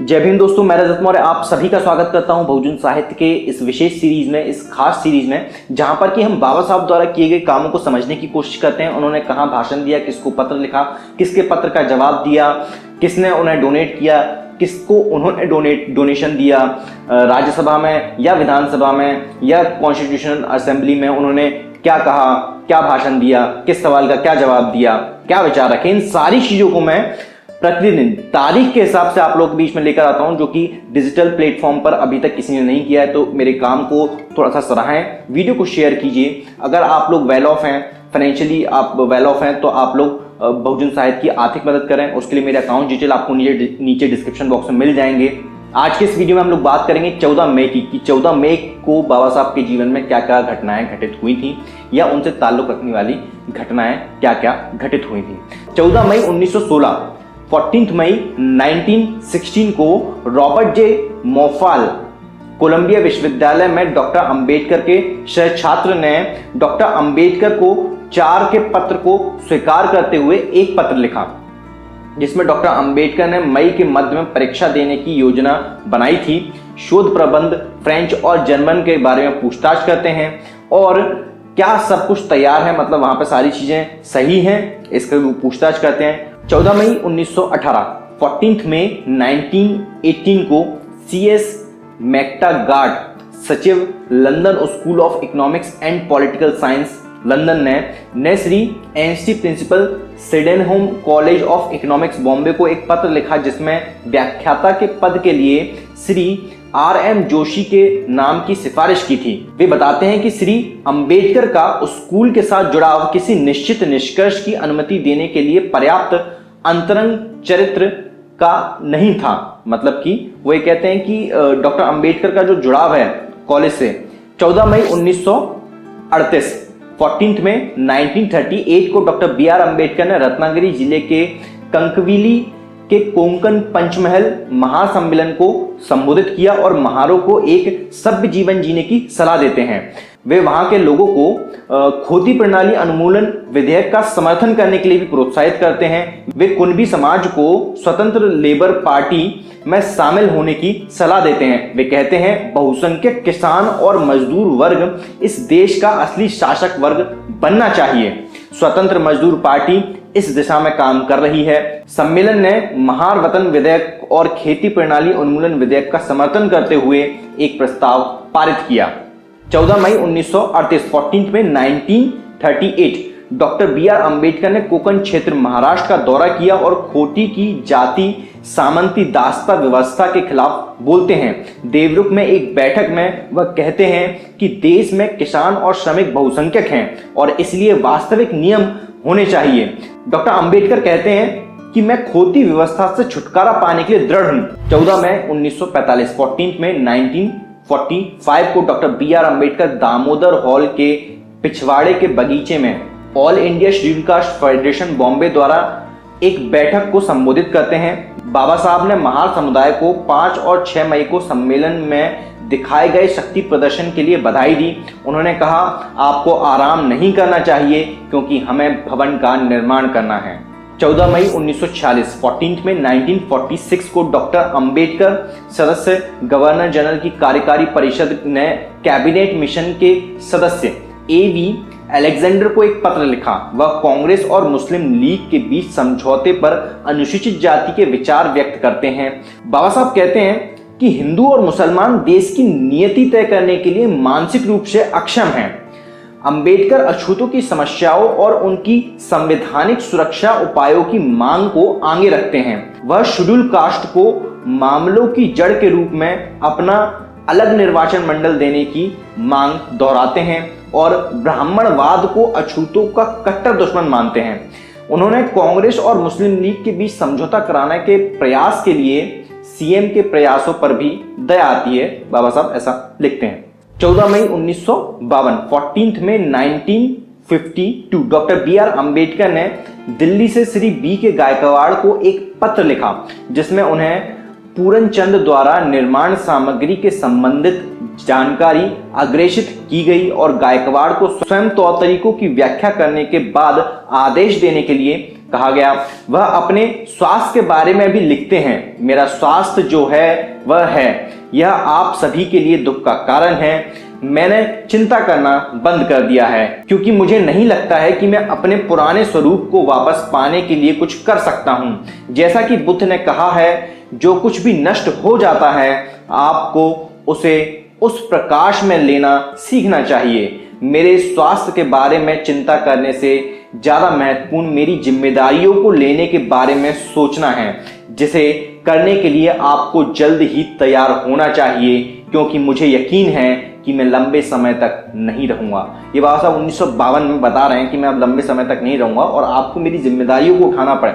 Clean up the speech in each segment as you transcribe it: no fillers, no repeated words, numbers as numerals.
जय भीम दोस्तों, मैं रजत मौर्य आप सभी का स्वागत करता हूं बहुजन साहित्य के इस विशेष सीरीज में, इस खास सीरीज में जहां पर कि हम बाबा साहब द्वारा किए गए कामों को समझने की कोशिश करते हैं। उन्होंने कहां भाषण दिया, किसको पत्र लिखा, किसके पत्र का जवाब दिया, किसने उन्हें डोनेट किया, किसको उन्होंने डोनेशन दिया, राज्यसभा में या विधानसभा में या कॉन्स्टिट्यूशनल असेंबली में उन्होंने क्या कहा, क्या भाषण दिया, किस सवाल का क्या जवाब दिया, क्या विचार रखे। इन सारी चीजों को मैं प्रतिदिन तारीख के हिसाब से आप लोगों के बीच में लेकर आता हूं, जो कि डिजिटल प्लेटफॉर्म पर अभी तक किसी ने नहीं किया है। तो मेरे काम को थोड़ा सा सराहें, वीडियो को शेयर कीजिए। अगर आप लोग वेल ऑफ हैं, फाइनेंशियली आप वेल ऑफ हैं, तो आप लोग बहुजन साहित्य की आर्थिक मदद करें। उसके लिए मेरे अकाउंट डिटेल आपको नीचे डिस्क्रिप्शन बॉक्स में मिल जाएंगे। आज के इस वीडियो में हम लोग बात करेंगे 14 मई की कि 14 मई को बाबा साहब के जीवन में क्या क्या घटनाएं घटित हुई थी या उनसे ताल्लुक रखने वाली घटनाएं क्या क्या घटित हुई थी। 14 मई 1916, 14 मई 1916 को रॉबर्ट जे मोफाल कोलंबिया विश्वविद्यालय में डॉक्टर अंबेडकर के सहछात्र ने डॉक्टर अंबेडकर को 4 के पत्र को स्वीकार करते हुए एक पत्र लिखा, जिसमें डॉक्टर अंबेडकर ने मई के मध्य में परीक्षा देने की योजना बनाई थी। शोध प्रबंध फ्रेंच और जर्मन के बारे में पूछताछ करते हैं और क्या सब कुछ तैयार है, मतलब वहां पे सारी चीजें सही हैं, इसका पूछताछ करते हैं। 14 मई 1918, 14 मई 1918 को CS मैक्टागार्ड सचिव London school of economics and political science London ने Shri N C principal Sydenham college of economics Bombay को एक पत्र लिखा, जिसमें व्याख्याता के पद के लिए श्री RM जोशी के नाम की सिफारिश की थी। वे बताते हैं कि श्री अंबेडकर का स्कूल के साथ जुड़ाव किसी निश्चित निष्कर्ष की अनुमति देने के लिए पर्याप्त अंतरंग चरित्र का नहीं था। मतलब कि वो ये कहते हैं कि डॉक्टर अंबेडकर का जो जुड़ाव है कॉलेज से। 14 मई 1938, 14 मई 1938 को डॉक्टर BR अंबेडकर ने रत्नागिरी जिले के कंकविली के कोंकण पंचमहल महासम्मेलन को संबोधित किया और महारों को एक सभ्य जीवन जीने की सलाह देते हैं। वे वहां के लोगों को खोती प्रणाली अनुमूलन विधेयक का समर्थन करने के लिए भी प्रोत्साहित करते हैं। वे कुनबी समाज को स्वतंत्र लेबर पार्टी में शामिल होने की सलाह देते हैं। वे कहते हैं बहुसंख्यक किसान और मजदूर वर्ग इस देश का असली शासक वर्ग बनना चाहिए। स्वतंत्र मजदूर पार्टी इस दिशा में काम कर रही है। सम्मेलन ने महार वतन विधेयक और खेती प्रणाली उन्मूलन विधेयक का समर्थन करते हुए एक प्रस्ताव पारित किया। 14 मई 1938, 14 मई 1938 डॉक्टर BR अंबेडकर ने कोंकण क्षेत्र महाराष्ट्र का दौरा किया और खोटी की जाति सामंती दासता व्यवस्था के खिलाफ बोलते हैं। देवरुख में एक बैठक में वह कहते हैं कि देश में किसान और श्रमिक बहुसंख्यक हैं और इसलिए वास्तविक नियम होने चाहिए। डॉक्टर अंबेडकर कहते हैं कि मैं खोती व्यवस्था से छुटकारा पाने के लिए दृढ़ हूं। 14 मई 1945, 14 मई 1945 को doctor BR Ambedkar Damodar hall के पिछवाड़े के बगीचे में all India schedule caste federation Bombay द्वारा एक बैठक को संबोधित करते हैं। बाबा साहब ने महार समुदाय को 5 और 6 मई को सम्मेलन में दिखाए गए शक्ति प्रदर्शन के लिए बधाई दी। उन्होंने कहा, आपको आराम नहीं करना चाहिए क्योंकि हमें भवन का निर्माण करना है। 14 मई 1946, 14 मई 1946 को डॉक्टर अंबेडकर सदस्य गवर्नर जनरल की कार्यकारी परिषद ने कैबिनेट मिशन के सदस्य AV अलेक्जेंडर को एक पत्र लिखा। वह कांग्रेस और मुस्लिम लीग के बीच समझौते पर अनुसूचित जाति के विचार व्यक्त करते हैं। बाबा साहब कहते हैं कि हिंदू और मुसलमान देश की नियति तय करने के लिए मानसिक रूप से अक्षम हैं। अंबेडकर अछूतों की समस्याओं और उनकी संवैधानिक सुरक्षा उपायों की मांग को आगे रखते हैं। वह शेड्यूल कास्ट को मामलों की जड़ के रूप में अपना अलग निर्वाचन मंडल देने की मांग दोहराते हैं और ब्राह्मणवाद को अछूतों का कट्टर दुश्मन मानते हैं। उन्होंने कांग्रेस और मुस्लिम लीग के बीच समझौता कराने के प्रयास के लिए CM के प्रयासों पर भी दया आती है। बाबा साहब ऐसा लिखते हैं। 14 मई 1952, 14 मई 1952 डॉक्टर BR अंबेडकर ने दिल्ली से श्री B के गायकवाड़ को एक पत्र लिखा, जिसमें उन्हें पूरनचंद द्वारा निर्माण सामग्री के संबंधित जानकारी अग्रेषित की गई और गायकवाड़ को स्वयं तौर तरीकों की व्याख्या करने के बाद आदेश देने के लिए कहा गया वह अपने स्वास्थ्य के बारे में भी लिखते हैं, मेरा स्वास्थ्य जो है वह है, यह आप सभी के लिए दुख का कारण है। मैंने चिंता करना बंद कर दिया है क्योंकि मुझे नहीं लगता है कि मैं अपने पुराने स्वरूप को वापस पाने के लिए कुछ कर सकता हूं। जैसा कि बुद्ध ने कहा है, जो कुछ भी नष्ट हो जाता है आपको उसे उस प्रकाश में लेना सीखना चाहिए। मेरे स्वास्थ्य के बारे में चिंता करने से ज्यादा महत्वपूर्ण मेरी जिम्मेदारियों को लेने के बारे में सोचना है, जिसे करने के लिए आपको जल्द ही तैयार होना चाहिए, क्योंकि मुझे यकीन है कि मैं लंबे समय तक नहीं रहूंगा। ये बाबा साहब 1952 में बता रहे हैं कि मैं अब लंबे समय तक नहीं रहूंगा और आपको मेरी जिम्मेदारियों को उठाना पड़े,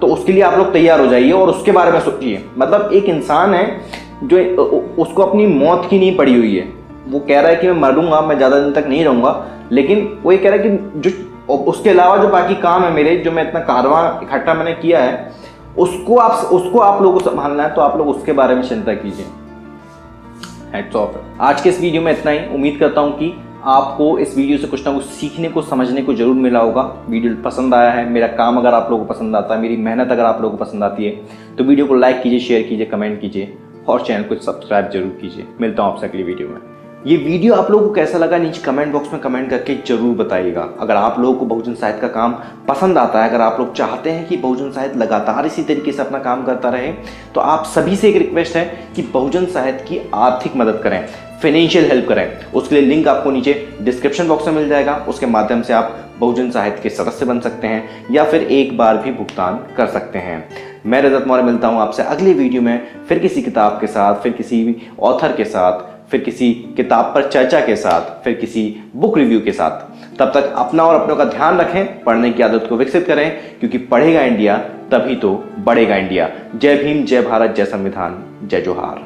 तो उसके लिए आप लोग तैयार हो जाइए और उसके बारे में सोचिए। मतलब एक इंसान है जो उसको अपनी मौत की नहीं पड़ी हुई है, वो कह रहा है कि मैं मरूंगा, मैं ज्यादा दिन तक नहीं रहूंगा, लेकिन वो ये कह रहा है कि जो उसके अलावा जो बाकी काम है मेरे, जो मैं इतना कारवां इकट्ठा मैंने किया है, उसको आप लोगों को संभालना है, तो आप लोग उसके बारे में चिंता कीजिए। Hats off. आज के इस वीडियो में इतना ही। उम्मीद करता हूं कि आपको इस वीडियो से कुछ ना कुछ सीखने को, समझने को जरूर मिला होगा। वीडियो पसंद आया है, मेरा काम अगर आप लोगों को पसंद आता है, मेरी मेहनत अगर आप लोगों को पसंद आती है, तो वीडियो को लाइक कीजिए, शेयर कीजिए, कमेंट कीजिए और चैनल को सब्सक्राइब जरूर कीजिए। मिलता हूं आपसे अगली वीडियो में। ये वीडियो आप लोगों को कैसा लगा नीचे कमेंट बॉक्स में कमेंट करके जरूर बताइएगा। अगर आप लोगों को बहुजन साहित्य का काम पसंद आता है, अगर आप लोग चाहते हैं कि बहुजन साहित्य लगातार इसी तरीके से अपना काम करता रहे, तो आप सभी से एक रिक्वेस्ट है कि बहुजन साहित्य की आर्थिक मदद करें, फाइनेंशियल हेल्प करें। उसके लिए लिंक आपको नीचे डिस्क्रिप्शन बॉक्स में मिल जाएगा। उसके माध्यम से आप बहुजन साहित्य के सदस्य बन सकते हैं या फिर एक बार भी भुगतान कर सकते हैं। मैं रजत मौर्य मिलता हूं आपसे अगली वीडियो में, फिर किसी किताब के साथ, फिर किसी भी ऑथर के साथ, फिर किसी किताब पर चर्चा के साथ, फिर किसी बुक रिव्यू के साथ। तब तक अपना और अपनों का ध्यान रखें, पढ़ने की आदत को विकसित करें, क्योंकि पढ़ेगा इंडिया तभी तो बढ़ेगा इंडिया। जय भीम, जय भारत, जय संविधान, जय जोहार।